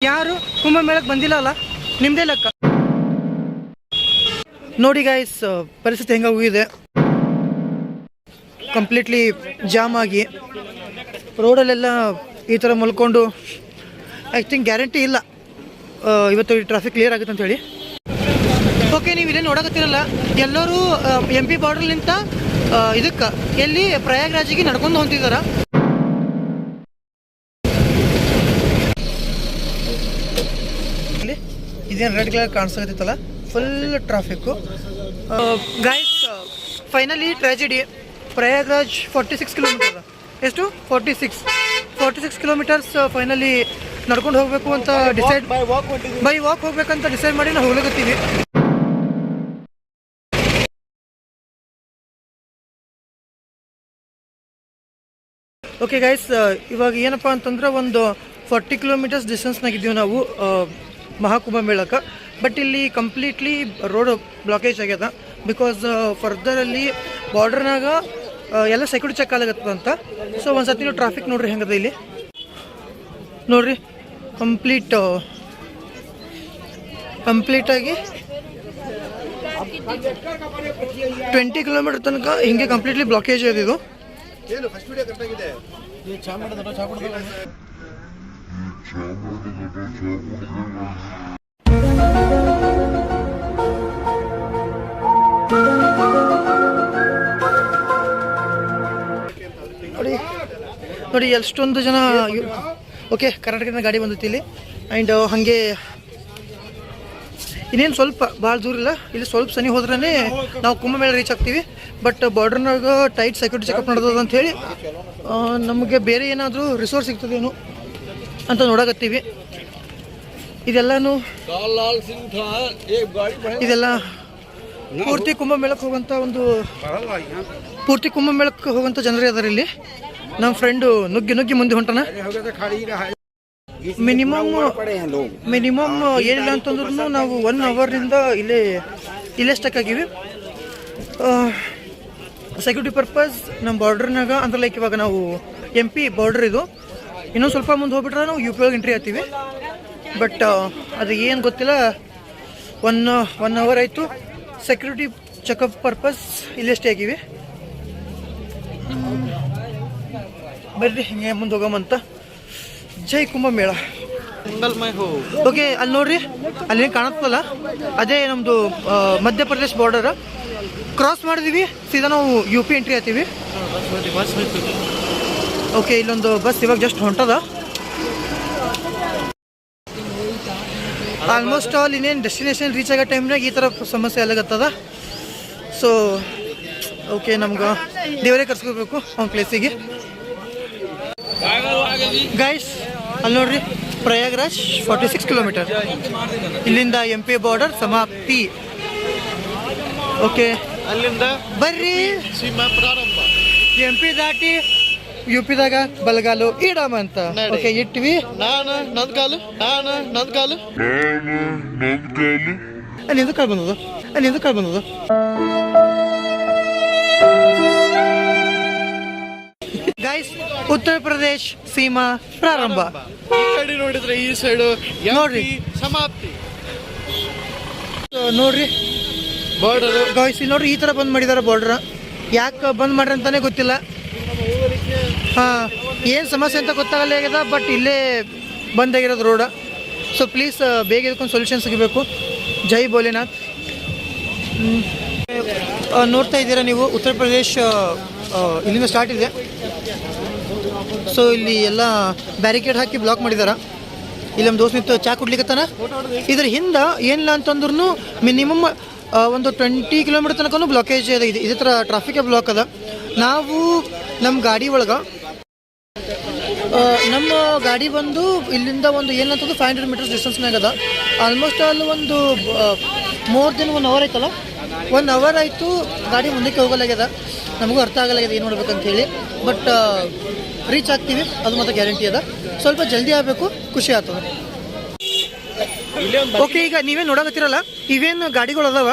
ಯಾರು ಕುಂಭಮೇಳಕ್ಕೆ ಬಂದಿಲ್ಲ ಅಲ್ಲ, ನಿಮ್ಮದೇ ಲೆಕ್ಕ ನೋಡಿ ಗಾಯ್ಸ್. ಪರಿಸ್ಥಿತಿ ಹೆಂಗೆ ಹೋಗಿದೆ, ಕಂಪ್ಲೀಟ್ಲಿ ಜಾಮ್ ಆಗಿ ರೋಡಲ್ಲೆಲ್ಲ ಈ ಥರ ಮಲ್ಕೊಂಡು. ಐ ಥಿಂಕ್ ಗ್ಯಾರಂಟಿ ಇಲ್ಲ ಇವತ್ತು ಟ್ರಾಫಿಕ್ ಕ್ಲಿಯರ್ ಆಗುತ್ತೆ ಅಂತ ಹೇಳಿ. ಓಕೆ, ನೀವು ಇಲ್ಲೇ ನೋಡಕತ್ತಿರಲ್ಲ, ಎಲ್ಲರೂ MP ಬಾರ್ಡರ್ಲಿಂತ ಇದಕ್ಕೆ ಎಲ್ಲಿ ಪ್ರಯಾಗ್ರಾಜಿಗೆ ನಡ್ಕೊಂಡು ಹೊಂಟಿದಾರ. ಇದೇನು ರೆಡ್ ಕಲರ್ ಕಾಣಿಸ್ತಿತ್ತಲ್ಲ, full traffic guys. Finally tragedy, Prayagraj 46 kilometre, ಎಷ್ಟು 46 ಕಿಲೋಮೀಟರ್ಸ್ ಫೈನಲಿ ನಡ್ಕೊಂಡು ಹೋಗಬೇಕು ಅಂತ ಡಿಸೈಡ್, ಬೈ ವಾಕ್ ಹೋಗ್ಬೇಕಂತ ಡಿಸೈಡ್ ಮಾಡಿ ನಾವು ಹೋಗ್ಲಿಕತ್ತೀವಿ. ಓಕೆ ಗೈಸ್, ಇವಾಗ ಏನಪ್ಪ ಅಂತಂದ್ರೆ ಒಂದು 40 ಕಿಲೋಮೀಟರ್ಸ್ ಡಿಸ್ಟೆನ್ಸ್ನಾಗಿದ್ದೀವಿ ನಾವು ಮಹಾಕುಂಭಮೇಳಕ್ಕೆ. ಬಟ್ ಇಲ್ಲಿ ಕಂಪ್ಲೀಟ್ಲಿ ರೋಡ್ ಬ್ಲಾಕೇಜ್ ಆಗ್ಯದ, ಬಿಕಾಸ್ ಫರ್ದರಲ್ಲಿ ಬಾರ್ಡರ್ನಾಗ ಎಲ್ಲ ಸೆಕ್ಯೂರಿಟಿ ಚೆಕ್ ಆಗತ್ತಂತ. ಸೊ ಒಂದು ಸತಿ ನೀವು ಟ್ರಾಫಿಕ್ ನೋಡ್ರಿ ಹೆಂಗದ ಇಲ್ಲಿ ನೋಡ್ರಿ, ಕಂಪ್ಲೀಟಾಗಿ 20 ಕಿಲೋಮೀಟರ್ ತನಕ ಹಿಂಗೆ ಕಂಪ್ಲೀಟ್ಲಿ ಬ್ಲಾಕೇಜ್ ಇದೆ ಇದು. ನೋಡಿ ಎಷ್ಟೊಂದು ಜನ. ಓಕೆ, ಕರ್ನಾಟಕದಿಂದ ಗಾಡಿ ಬಂದೈತಿ ಇಲ್ಲಿ. ಆ್ಯಂಡ್ ಹಾಗೆ ಇನ್ನೇನು ಸ್ವಲ್ಪ ಭಾಳ ದೂರ ಇಲ್ಲ, ಇಲ್ಲಿ ಸ್ವಲ್ಪ ಸನಿ ಹೋದ್ರೇ ನಾವು ಕುಂಭಮೇಳ ರೀಚ್ ಆಗ್ತೀವಿ. ಬಟ್ ಬಾರ್ಡರ್ನಾಗ ಟೈಟ್ ಸೆಕ್ಯೂರಿಟಿ ಚೆಕಪ್ ನಡೆದದ ಅಂಥೇಳಿ ನಮಗೆ ಬೇರೆ ಏನಾದರೂ ರಿಸೋರ್ಸ್ ಸಿಗ್ತದೇನು ಅಂತ ನೋಡಕತ್ತೀವಿ. ಇದೆಲ್ಲ ಪೂರ್ತಿ ಕುಂಭಮೇಳಕ್ಕೆ ಹೋಗೋಂಥ ಜನರೇ ಅದಾರ ಇಲ್ಲಿ. ನಮ್ಮ ಫ್ರೆಂಡು ನುಗ್ಗಿ ಮುಂದೆ ಹೊಂಟಾನ. ಮಿನಿಮಮ್ ಏನಿಲ್ಲ ಅಂತಂದ್ರೂ ನಾವು 1 ಅವರ್ನಿಂದ ಇಲ್ಲೇ ಸ್ಟಕ್ ಆಗಿವಿ. ಸೆಕ್ಯೂರಿಟಿ ಪರ್ಪಸ್ ನಮ್ಮ ಬಾರ್ಡರ್ನಾಗ ಅಂದ್ರೆ ಲೈಕ್ ಇವಾಗ ನಾವು MP ಬಾರ್ಡರ್ ಇದು, ಇನ್ನೊಂದು ಸ್ವಲ್ಪ ಮುಂದೆ ಹೋಗ್ಬಿಟ್ರೆ ನಾವು UP ಒಳಗೆ ಎಂಟ್ರಿ ಆಗ್ತೀವಿ. ಬಟ್ ಅದು ಏನು ಗೊತ್ತಿಲ್ಲ, 1 ಅವರ್ ಆಯಿತು. ಸೆಕ್ಯೂರಿಟಿ ಚೆಕಪ್ ಪರ್ಪಸ್ ಇಲ್ಲೇ ಸ್ಟೇ ಆಗಿವಿ. ಬರ್ರಿ ಹಿಂಗೆ ಮುಂದೆ ಹೋಗಮಂತ. ಜೈ ಕುಂಭಮೇಳ. ಓಕೆ, ಅಲ್ಲಿ ನೋಡ್ರಿ, ಅಲ್ಲಿ ಕಾಣುತ್ತಲ್ಲ, ಅದೇ ನಮ್ಮದು ಮಧ್ಯಪ್ರದೇಶ್ ಬಾರ್ಡರ್. ಕ್ರಾಸ್ ಮಾಡಿದೀವಿ, ಸೀದಾ ನಾವು UP ಎಂಟ್ರಿ ಆಗ್ತೀವಿ. ಓಕೆ, ಇಲ್ಲೊಂದು ಬಸ್ ಇವಾಗ ಜಸ್ಟ್ ಹೊಂಟದ. ಆಲ್ಮೋಸ್ಟ್ ಆಲ್ ಇನ್ನೇನು ಡೆಸ್ಟಿನೇಷನ್ ರೀಚ್ ಆಗೋ ಟೈಮ್ನಾಗ ಈ ಥರ ಸಮಸ್ಯೆ ಆಗತ್ತದ. ಸೊ ಓಕೆ, ನಮ್ಗೆ ದೇವರೇ ಕರ್ಸ್ಕೋಬೇಕು ಅವ್ನ ಪ್ಲೇಸಿಗೆ. ಗೈಸ್ ಅಲ್ಲಿ ನೋಡ್ರಿ, ಪ್ರಯಾಗ್ರಾಜ್ 46 ಕಿಲೋಮೀಟರ್, ಇಲ್ಲಿಂದ MP ಬಾರ್ಡರ್ ಸಮಾಪ್ತಿ. ಓಕೆ, ಅಲ್ಲಿಂದ ಬರ್ರಿ ಸೀಮಾ ಪ್ರಾರಂಭ. MP ದಾಟಿ UPದಾಗ ಬಲಗಾಲು ಇಡಮ ಅಂತ. ಓಕೆ, ಇಟ್ವಿ. ನಂದ್ ಕಾಲು ನಿಂದು ಕಾಳು ಬಂದದು. ಗೈಸ್, ಉತ್ತರ ಪ್ರದೇಶ್ ಸೀಮಾ ಪ್ರಾರಂಭ. ಈ ಕಡೆ ನೋಡಿದ್ರೆ ಈ ಸೈಡ್ ನೋಡ್ರಿ ಸಮಾಪ್ತಿ. ನೋಡ್ರಿ ಬಾರ್ಡರ್ ಗೈಸ್, ಇಲ್ಲಿ ನೋಡ್ರಿ ಈ ಥರ ಬಂದ್ ಮಾಡಿದಾರೆ ಬಾರ್ಡರ್. ಯಾಕೆ ಬಂದ್ ಮಾಡ್ರಿ ಅಂತಾನೆ ಗೊತ್ತಿಲ್ಲ. ಏನು ಸಮಸ್ಯೆ ಅಂತ ಗೊತ್ತಾಗಲ್ಲ ಆಗ್ಯದ, ಬಟ್ ಇಲ್ಲೇ ಬಂದಾಗಿರೋದು ರೋಡ. ಸೊ ಪ್ಲೀಸ್ ಬೇಗ ಇದಕ್ಕೊಂದು ಸೊಲ್ಯೂಷನ್ ಸಿಗಬೇಕು. ಜೈ ಭೋಲೆನಾಥ್. ನೋಡ್ತಾ ಇದ್ದೀರಾ ನೀವು, ಉತ್ತರ ಪ್ರದೇಶ್ ಇಲ್ಲಿಂದ ಸ್ಟಾರ್ಟ್ ಇದೆ. ಸೊ ಇಲ್ಲಿ ಎಲ್ಲ ಬ್ಯಾರಿಕೇಡ್ ಹಾಕಿ ಬ್ಲಾಕ್ ಮಾಡಿದಾರ. ಇಲ್ಲಿ ನಮ್ಮ ದೋಸ್ತ ನಿಂತು ಚಾ ಕುಡ್ಲಿಕ್ಕತ್ತಾನ. ಇದ್ರ ಹಿಂದೆ ಏನಿಲ್ಲ ಅಂತಂದ್ರೂ ಮಿನಿಮಮ್ ಒಂದು 20 ಕಿಲೋಮೀಟರ್ ತನಕ ಬ್ಲಾಕೇಜ್ ಇದೆ. ಇದೇ ಥರ ಟ್ರಾಫಿಕ್ ಬ್ಲಾಕ್ ಅದ. ನಾವು ನಮ್ಮ ಗಾಡಿ ಒಳಗೆ ನಮ್ಮ ಗಾಡಿ ಬಂದು ಇಲ್ಲಿಂದ ಒಂದು ಏನಂತಂದು 500 ಮೀಟರ್ಸ್ ಡಿಸ್ಟೆನ್ಸ್ನಾಗ ಅದ. ಆಲ್ಮೋಸ್ಟ್ ಅಲ್ಲಿ ಒಂದು ಮೋರ್ ದೆನ್ 1 ಅವರ್ ಆಯ್ತಲ್ಲ, 1 ಅವರ್ ಆಯಿತು ಗಾಡಿ ಮುಂದಕ್ಕೆ ಹೋಗಲಾಗ್ಯದ. ನಮಗೂ ಅರ್ಥ ಆಗಲಾಗ್ಯದ ಏನು ಮಾಡ್ಬೇಕಂತ ಹೇಳಿ. ಬಟ್ ರೀಚ್ ಆಗ್ತೀವಿ, ಅದು ಮತ್ತೆ ಗ್ಯಾರಂಟಿ ಅದ. ಸ್ವಲ್ಪ ಜಲ್ದಿ ಆಗಬೇಕು, ಖುಷಿ ಆಗ್ತದೆ. ಓಕೆ, ಈಗ ನೀವೇ ನೋಡಕತ್ತಿರಲ್ಲ, ಇವೇನು ಗಾಡಿಗಳು ಅದಾವ,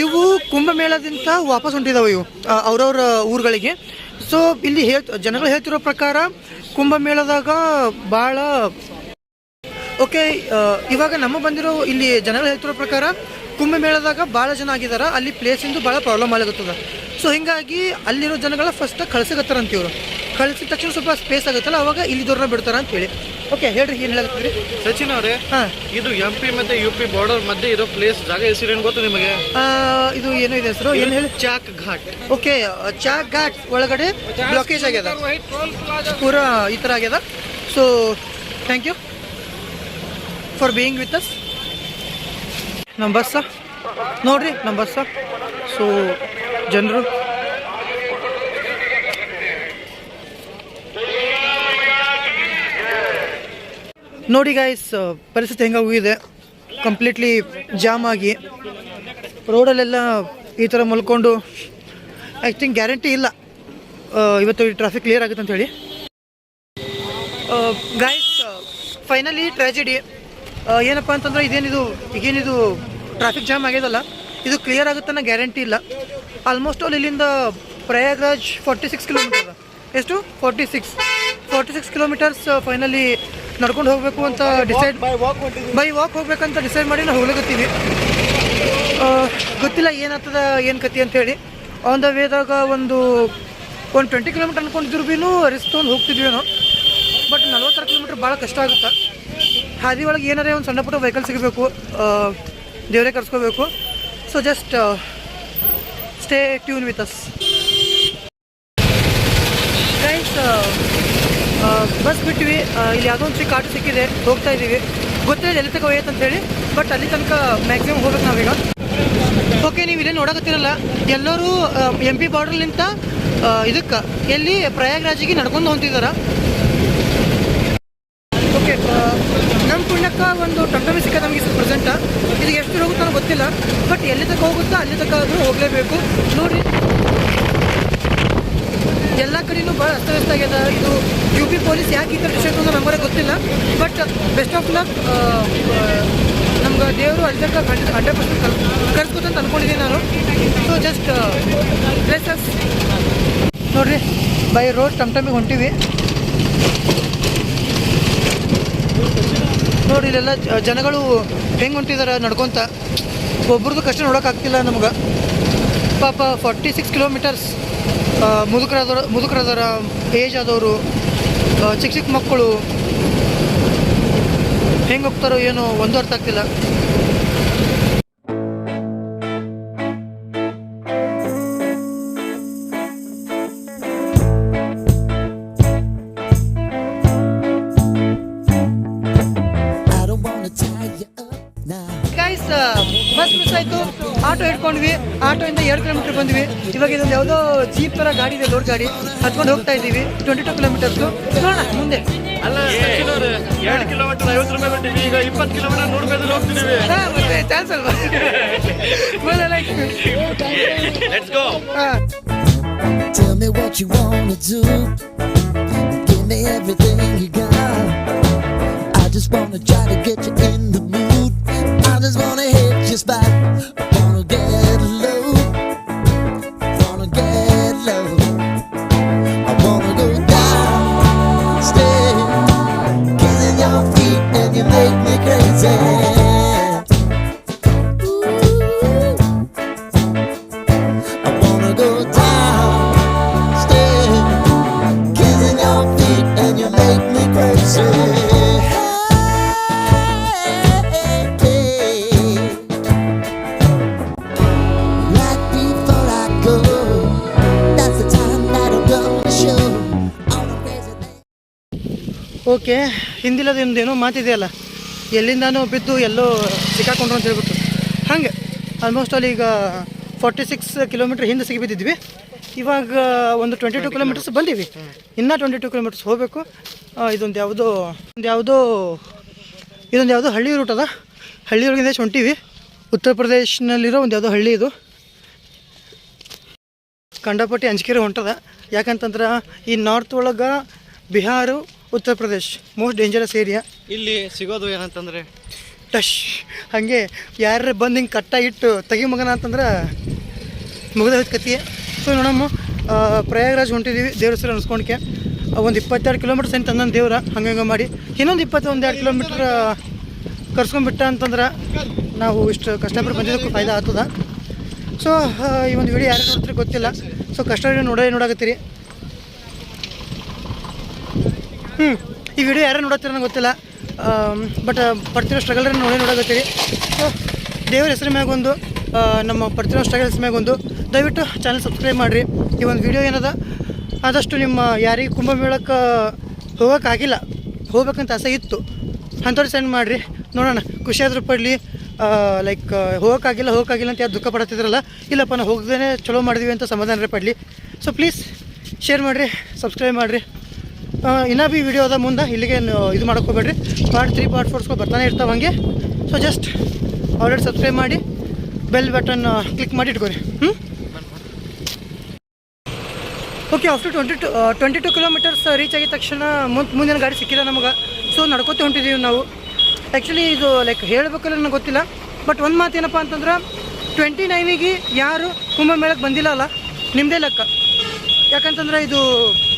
ಇವು ಕುಂಭಮೇಳದಿಂದ ವಾಪಸ್ ಹೊಂಟಿದಾವೆ. ಇವು ಅವ್ರವ್ರ ಊರುಗಳಿಗೆ. ಸೊ ಇಲ್ಲಿ ಜನಗಳು ಹೇಳ್ತಿರೋ ಪ್ರಕಾರ ಕುಂಭಮೇಳದಾಗ ಭಾಳ ಓಕೆ, ಇವಾಗ ನಮ್ಮ ಬಂದಿರೋ ಇಲ್ಲಿ ಜನಗಳು ಹೇಳ್ತಿರೋ ಪ್ರಕಾರ ಕುಂಭಮೇಳದಾಗ ಭಾಳ ಜನ ಆಗಿದ್ದಾರೆ, ಅಲ್ಲಿ ಪ್ಲೇಸಿಂದು ಭಾಳ ಪ್ರಾಬ್ಲಮ್ ಆಗತ್ತದ. ಸೊ ಹೀಗಾಗಿ ಅಲ್ಲಿರೋ ಜನಗಳ ಫಸ್ಟ್ ಕಳ್ಸಕತ್ತಾರ ಇವರು. ಕಳಿಸಿದ ತಕ್ಷಣ ಸ್ವಲ್ಪ ಸ್ಪೇಸ್ ಆಗುತ್ತಲ್ಲ, ಅವಾಗ ಇಲ್ಲಿ ದೂರನ ಬಿಡ್ತಾರ ಅಂತೇಳಿ. ಓಕೆ, ಹೇಳ್ರಿ ಏನು ಹೇಳಕತ್ತೀರಿ? ಸಚಿನ್ ಅವರೇ, ಇದು MP ಮತ್ತೆ UP ಬಾರ್ಡರ್ ಮಧ್ಯೆ ಇರೋ ಪ್ಲೇಸ್ ಜಾಗ ಹೆಸರು ಏನು ಗೊತ್ತು ನಿಮಗೆ? ಇದು ಏನೋ ಇದೆ ಹೆಸರು, ಏನು ಹೇಳಿ? ಚಾಕ್ ಘಾಟ್. ಓಕೆ, ಚಾಕ್ ಘಾಟ್ ಒಳಗಡೆ ಬ್ಲಾಕೇಜ್ ಆಗ್ಯದ, ಪೂರಾ ಈ ಥರ ಆಗ್ಯದ. So thank you for being with us. ನಮ್ಮ ಬಸ್ಸ ನೋಡ್ರಿ, ನಮ್ಮ ಬಸ್ಸ. ಸೊ ಜನರು ನೋಡಿ ಗಾಯ್ಸ್, ಪರಿಸ್ಥಿತಿ ಹೆಂಗೆ ಹೋಗಿದೆ, ಕಂಪ್ಲೀಟ್ಲಿ ಜಾಮ್ ಆಗಿ ರೋಡಲ್ಲೆಲ್ಲ ಈ ಥರ ಮಲ್ಕೊಂಡು. ಐ ಥಿಂಕ್ ಗ್ಯಾರಂಟಿ ಇಲ್ಲ ಇವತ್ತು ಟ್ರಾಫಿಕ್ ಕ್ಲಿಯರ್ ಆಗುತ್ತೆ ಅಂತ ಹೇಳಿ. ಗಾಯ್ಸ್, ಫೈನಲಿ ಟ್ರ್ಯಾಜಿಡಿ ಏನಪ್ಪ ಅಂತಂದ್ರೆ, ಈಗೇನಿದು ಟ್ರಾಫಿಕ್ ಜಾಮ್ ಆಗ್ಯದಲ್ಲ, ಇದು ಕ್ಲಿಯರ್ ಆಗುತ್ತೆ ಅನ್ನೋ ಗ್ಯಾರಂಟಿ ಇಲ್ಲ. ಆಲ್ಮೋಸ್ಟ್ ಆಲ್ ಇಲ್ಲಿಂದ ಪ್ರಯಾಗ್ರಾಜ್ 46 ಕಿಲೋಮೀಟರ್. ಎಷ್ಟು? 46 ಕಿಲೋಮೀಟರ್ಸ್ ಫೈನಲಿ ನಡ್ಕೊಂಡು ಹೋಗಬೇಕು ಅಂತ ಡಿಸೈಡ್, ಬೈ ವಾಕ್ ಹೋಗ್ಬೇಕಂತ ಡಿಸೈಡ್ ಮಾಡಿ ನಾವು ಹೋಗ್ಲಿಕತ್ತೀವಿ. ಗೊತ್ತಿಲ್ಲ ಏನಾಗ್ತದ ಏನು ಕತಿ ಅಂತೇಳಿ. ಆನ್ ದ ವೇದಾಗ ಒಂದು 20 ಕಿಲೋಮೀಟರ್ ಅಂದ್ಕೊಂಡಿದ್ರು ಭೀನು ರಿಸ್ಕ್ ತೊಗೊಂಡು ಹೋಗ್ತಿದ್ವೇನೋ. ಬಟ್ 46 ಕಿಲೋಮೀಟ್ರ್ ಭಾಳ ಕಷ್ಟ ಆಗುತ್ತೆ. ಹಾದಿ ಒಳಗೆ ಏನಾರೇ ಒಂದು ಸಣ್ಣ ಪುಟ್ಟ ವೆಹಿಕಲ್ ಸಿಗಬೇಕು, ದೇವರೇ ಕರ್ಸ್ಕೋಬೇಕು. So just stay tune with us guys. Bus ಬಿಟ್ವಿ, ಇಲ್ಲಿ ಯಾವುದೋ ಒಂದು ಚಿಕ್ಕ ಆಟೋ ಸಿಕ್ಕಿದೆ, ಹೋಗ್ತಾ ಇದ್ದೀವಿ. ಗೊತ್ತಿಲ್ಲ ಎಲ್ಲಿ ತನಕ ಹೋಯ್ತು ಅಂತೇಳಿ, ಬಟ್ ಅಲ್ಲಿ ತನಕ ಮ್ಯಾಕ್ಸಿಮಮ್ ಹೋಗ್ಬೇಕು ನಾವೀಗ. ಓಕೆ, ನೀವು ಇಲ್ಲೇ ನೋಡಕತ್ತಿರಲ್ಲ, ಎಲ್ಲರೂ MP ಬಾರ್ಡ್ರಲ್ಲಿಂತ ಇದಕ್ಕೆ ಎಲ್ಲಿ ಪ್ರಯಾಗ್ರಾಜಿಗೆ ನಡ್ಕೊಂಡು ಹೊಂಟಿದ್ದಾರೆ. ಓಕೆ, ನಮ್ಮ ಪುಣ್ಯಕ್ಕೆ ಒಂದು ಟಮ್ಟಮಿ ಸಿಕ್ಕ ನಮಗೆ ಪ್ರೆಸೆಂಟ. ಇದು ಎಷ್ಟು ದೂರ ಹೋಗುತ್ತೋ ಗೊತ್ತಿಲ್ಲ, ಬಟ್ ಎಲ್ಲಿ ತನಕ ಹೋಗುತ್ತೋ ಅಲ್ಲಿ ತನಕ ಆದರೂ ಹೋಗಲೇಬೇಕು. ನೋಡಿ, ಎಲ್ಲ ಕಡೆಯೂ ಭಾಳ ಅಸ್ತವ್ಯಸ್ತ ಆಗ್ಯದ. ಇದು UP ಪೊಲೀಸ್ ಯಾಕೆ ಈ ಥರ ಡಿಸಿಷನ್ ಅಂತ ನಮಗೆ ಗೊತ್ತಿಲ್ಲ, ಬಟ್ ಬೆಸ್ಟ್ ಆಫ್ ಲಕ್. ನಮ್ಗೆ ದೇವರು ಅಲ್ಲಿ ತನಕ 100% ಕರ್ಸ್ಕೊತಂತ ಅಂದ್ಕೊಂಡಿದ್ದೀನಿ ನಾನು. ಸೊ ಜಸ್ಟ್ ಪ್ಲೇಸಸ್ ನೋಡಿರಿ, ಬೈ ರೋಡ್ ಟಮ್ಟಮಿಗೆ ಹೊಂಟಿವಿ. ನೋಡಿ, ಇಲ್ಲೆಲ್ಲ ಜನಗಳು ಹೆಂಗೆ ಹೊಂಟಿದ್ದಾರೆ ನಡ್ಕೊತ. ಒಬ್ರದ್ದು ಕಷ್ಟ ನೋಡೋಕ್ಕಾಗ್ತಿಲ್ಲ ನಮ್ಗೆ. ಪಾಪ 46 ಕಿಲೋಮೀಟರ್ಸ್. ಮುದುಕರದಾರ, ಏಜ್ ಆದವರು, ಚಿಕ್ಕ ಮಕ್ಕಳು ಹೆಂಗೆ ಹೋಗ್ತಾರೋ ಏನೋ ಒಂದು ಅರ್ಥ ಆಗ್ತಿಲ್ಲ. ಬಸ್ ಮಿಸ್ ಆಯಿತು, ಆಟೋ ಹಿಡ್ಕೊಂಡ್ವಿ. ಆಟೋಯಿಂದ 2 ಕಿಲೋಮೀಟರ್ ಬಂದ್ವಿ. ಇವಾಗ ಇದೊಂದು ಯಾವುದೋ ಜೀಪ್ ಥರ ಗಾಡಿ ಇದೆ, ದೊಡ್ಡ ಗಾಡಿ, ಹತ್ಕೊಂಡು ಹೋಗ್ತಾ ಇದ್ದೀವಿ. 22 ಕಿಲೋಮೀಟರ್ಸು. ನೋಡೋಣ ಮುಂದೆ. ಅಲ್ಲ ಸಚಿನ್ ಅವರೇ, 2 ಕಿಲೋಮೀಟರ್ 50 ರೂಪಾಯಿ ಕೊಟ್ಟಿವಿ, ಈಗ 20 ಕಿಲೋಮೀಟರ್ 100 ರೂಪಾಯಿ ಹೋಗ್ತಿದ್ದೀವಿ. ಮತ್ತೆ ಚಾನ್ಸ್ ಅಲ್ವಾ? Let's go. Tell me what you wanna do. Give me everything you got. I just wanna try to get you in the mood. I just wanna hit your spot. Wanna get low. Wanna get low. I wanna go down, stay kissing your feet and you make me crazy. I wanna go down, stay kissing your feet and you make me crazy. Okay, ಹಿಂದಿಲ್ಲದೇನೋ ಮಾತಿದೆಯಲ್ಲ, ಎಲ್ಲಿಂದಾನೋ ಬಿದ್ದು ಎಲ್ಲೋ ಸಿಕ್ಕಾಕೊಂಡ್ರು ಅಂತ ಹೇಳ್ಬಿಟ್ಟು. ಹಾಗೆ almost ಅಲ್ಲಿ ಈಗ 46 ಕಿಲೋಮೀಟ್ರ್ ಹಿಂದೆ ಸಿಗಿಬಿದ್ದಿದ್ವಿ. ಇವಾಗ ಒಂದು 22 ಕಿಲೋಮೀಟರ್ಸ್ ಬಂದೀವಿ. ಇನ್ನೂ 22 ಕಿಲೋಮೀಟರ್ಸ್ ಹೋಗಬೇಕು. ಇದೊಂದು ಯಾವುದೋ ಹಳ್ಳಿ ರೂಟ್ ಅದ. ಹಳ್ಳಿಯೊಳಗಿಂದ ಹೊಂಟೀವಿ. ಉತ್ತರ ಪ್ರದೇಶನಲ್ಲಿರೋ ಒಂದು ಯಾವುದೋ ಹಳ್ಳಿ ಇದು. ಕಂಡಪಟ್ಟಿ ಅಂಜಿಕೆರೆ ಹೊಂಟದ. ಯಾಕಂತಂದ್ರೆ ಈ ನಾರ್ತ್ ಒಳಗೆ Bihar, Uttar Pradesh most dangerous area. ಇಲ್ಲಿ ಸಿಗೋದು ಏನಂತಂದರೆ ಟಶ್ ಹಾಗೆ ಯಾರೇ ಬಂದು ಹಿಂಗೆ ಕಟ್ಟ ಇಟ್ಟು ತೆಗಿ ಮಗನ ಅಂತಂದ್ರೆ ಮುಗಿದ ಹೋಯ್ತು ಕತಿ. ಸೊ ನೋಡಮ್ಮ, ಪ್ರಯಾಗ್ರಾಜ್ ಹೊಂಟಿದ್ದೀವಿ ದೇವ್ರ ಹೆಸರು ಅನ್ಸ್ಕೊಂಡ್ಕೆ. ಒಂದು 22 ಕಿಲೋಮೀಟರ್ ಸೈನ್ ತಂದನ್ ದೇವ್ರ ಹಂಗೆ ಮಾಡಿ ಇನ್ನೊಂದು 21-2 ಕಿಲೋಮೀಟ್ರ್ ಕರ್ಸ್ಕೊಂಡ್ಬಿಟ್ಟ ಅಂತಂದ್ರೆ ನಾವು ಇಷ್ಟು ಕಷ್ಟಪಟ್ಟು ಬಂದಿದ್ದಕ್ಕೂ ಫಾಯ್ದಾ ಆಗ್ತದ. ಸೊ ಈ ಒಂದು ವಿಡಿಯೋ ಯಾರು ನೋಡ್ತೀರಿ ಗೊತ್ತಿಲ್ಲ. ಸೊ ಕಷ್ಟ ನೋಡಾಕತ್ತೀರಿ. ಈ ವಿಡಿಯೋ ಯಾರು ನೋಡತ್ತೀರ ನಂಗೆ ಗೊತ್ತಿಲ್ಲ, ಬಟ್ ಪಡ್ತಿರೋ ಸ್ಟ್ರಗಲ್ ನೋಡಾಕತ್ತೀರಿ. ಸೊ ದೇವ್ರ ಹೆಸರು ಮ್ಯಾಗೊಂದು ನಮ್ಮ ಪಡ್ತಿರೋ ಸ್ಟ್ರಗಲ್ಸ್ ಮ್ಯಾಗೊಂದು ದಯವಿಟ್ಟು ಚಾನಲ್ ಸಬ್ಸ್ಕ್ರೈಬ್ ಮಾಡಿರಿ. ಈ ಒಂದು ವಿಡಿಯೋ ಏನದ ಆದಷ್ಟು ನಿಮ್ಮ ಯಾರಿಗೆ ಕುಂಭಮೇಳಕ್ಕೆ ಹೋಗೋಕ್ಕಾಗಿಲ್ಲ, ಹೋಗ್ಬೇಕಂತ ಆಸೆ ಇತ್ತು ಅಂಥವ್ರು ಸೆಂಡ್ ಮಾಡಿರಿ, ನೋಡೋಣ ಖುಷಿಯಾದರೂ ಪಡಲಿ. ಲೈಕ್ ಹೋಗೋಕ್ಕಾಗಿಲ್ಲ ಅಂತ ಯಾರು ದುಃಖ ಪಡ್ತಿದ್ರಲ್ಲ, ಇಲ್ಲಪ್ಪ ನಾವು ಹೋಗದೇ ಚಲೋ ಮಾಡಿದ್ವಿ ಅಂತ ಸಮಾಧಾನ ಪಡಲಿ. ಸೊ ಪ್ಲೀಸ್ ಶೇರ್ ಮಾಡಿರಿ, ಸಬ್ಸ್ಕ್ರೈಬ್ ಮಾಡಿರಿ. ಇನ್ನೂ ಭೀ ವಿಡಿಯೋ ಅದ ಮುಂದೆ, ಇಲ್ಲಿಗೆ ಇದು ಮಾಡೋಕ್ಕೆ ಹೋಗ್ಬೇಡ್ರಿ. ಪಾರ್ಟ್ 3 ಪಾರ್ಟ್ 4 ಬರ್ತಾನೆ ಇರ್ತಾವೆ ಹಂಗೆ. ಸೊ ಜಸ್ಟ್ ಆಲ್ರೆಡಿ ಸಬ್ಸ್ಕ್ರೈಬ್ ಮಾಡಿ ಬೆಲ್ ಬಟನ್ ಕ್ಲಿಕ್ ಮಾಡಿ ಇಟ್ಕೊರಿ. ಓಕೆ, ಆಫ್ಟರ್ 22 ಕಿಲೋಮೀಟರ್ಸ್ ರೀಚ್ ಆಗಿದ ತಕ್ಷಣ ಮುಂದಿನ ಗಾಡಿ ಸಿಕ್ಕಿಲ್ಲ ನಮಗೆ. ಸೊ ನಡ್ಕೊತ ಹೊಂಟಿದ್ದೀವಿ ನಾವು. ಆ್ಯಕ್ಚುಲಿ ಇದು ಲೈಕ್ ಹೇಳಬೇಕಲ್ಲ ನನಗೆ ಗೊತ್ತಿಲ್ಲ, ಬಟ್ ಒಂದು ಮಾತು ಏನಪ್ಪ ಅಂತಂದ್ರೆ 29ಗೆ ಯಾರು ಕುಂಭಮೇಳಕ್ಕೆ ಬಂದಿಲ್ಲ ಅಲ್ಲ ನಿಮ್ಮದೇ ಲೆಕ್ಕ. ಯಾಕಂತಂದ್ರೆ ಇದು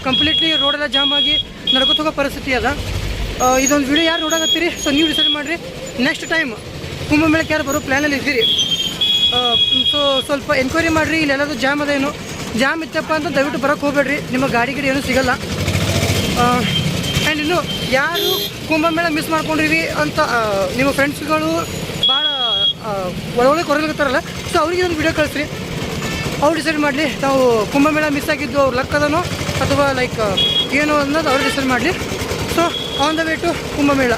ಕಂಪ್ಲೀಟ್ಲಿ ರೋಡೆಲ್ಲ ಜಾಮ್ ಆಗಿ ನಡ್ಕೊತ ಹೋಗೋ ಪರಿಸ್ಥಿತಿ ಅದ. ಇದೊಂದು ವಿಡಿಯೋ ಯಾರು ನೋಡಕತ್ತೀರಿ, ಸೊ ನೀವು ಡಿಸೈಡ್ ಮಾಡಿರಿ ನೆಕ್ಸ್ಟ್ ಟೈಮ್ ಕುಂಭಮೇಳಕ್ಕೆ ಯಾರು ಬರೋ ಪ್ಲ್ಯಾನಲ್ಲಿ ಇದ್ದೀರಿ. ಸೊ ಸ್ವಲ್ಪ ಎನ್ಕ್ವೈರಿ ಮಾಡಿರಿ, ಇಲ್ಲೆಲ್ಲದು ಜಾಮ್ ಅದೇನು. ಜಾಮ್ ಇತ್ತಪ್ಪ ಅಂತ ದಯವಿಟ್ಟು ಬರೋಕ್ಕೆ ಹೋಗ್ಬೇಡ್ರಿ, ನಿಮ್ಮ ಗಾಡಿ ಏನೂ ಸಿಗೋಲ್ಲ. ಆ್ಯಂಡ್ ಇನ್ನು ಯಾರು ಕುಂಭಮೇಳ ಮಿಸ್ ಮಾಡ್ಕೊಂಡಿವಿ ಅಂತ ನಿಮ್ಮ ಫ್ರೆಂಡ್ಸ್ಗಳು ಭಾಳ ಒಳಗೆ ಕೊರಗತ್ತಾರಲ್ಲ, ಸೊ ಅವ್ರಿಗೆ ಒಂದು ವಿಡಿಯೋ ಕಳಿಸ್ರಿ. ಅವ್ರು ಡಿಸೈಡ್ ಮಾಡಲಿ ನಾವು ಕುಂಭಮೇಳ ಮಿಸ್ ಆಗಿದ್ದು ಅವ್ರ ಲಕ್ ಅದನೋ ಅಥವಾ ಲೈಕ್ ಏನು ಅನ್ನೋದು ಅವ್ರು ಡಿಸೈಡ್ ಮಾಡಲಿ. So on the way to Kumbh Mela.